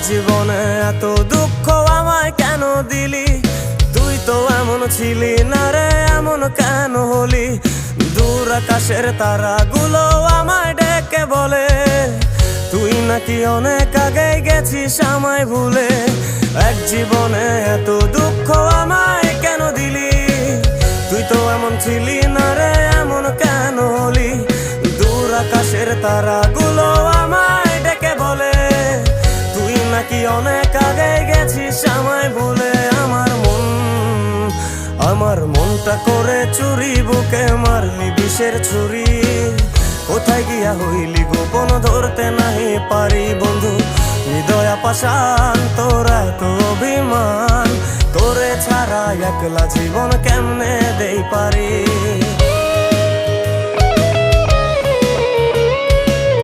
জীবনে এত দুঃখ আমায় কেন দিলি? তুই তো এমন ছিলি না রে, এমন কেন হলি? দূর আকাশের তারাগুলো আমায় ডেকে বলে তুই নাকি অনেক আগে গেছিস আমায় ভুলে। এক জীবনে এত দুঃখ আমায় কেন দিলি? তুই তো এমন ছিলি না রে, এমন কেন হলি? দূর আকাশের তারাগুলো আমায় ডেকে বলে তুই নাকি অনেক আগে গেছিস আমায় ভুলে। আমার মনটা করে চুরি, বুকে মারলি বিষের ছুরি। কোথায় গিয়া হইলি গোপন ধরতে নাহি পারি বন্ধু। হৃদয় পাষাণ তোর এত অভিমান, তোরে ছাড়া একলা জীবন কেমনে দেই পারি?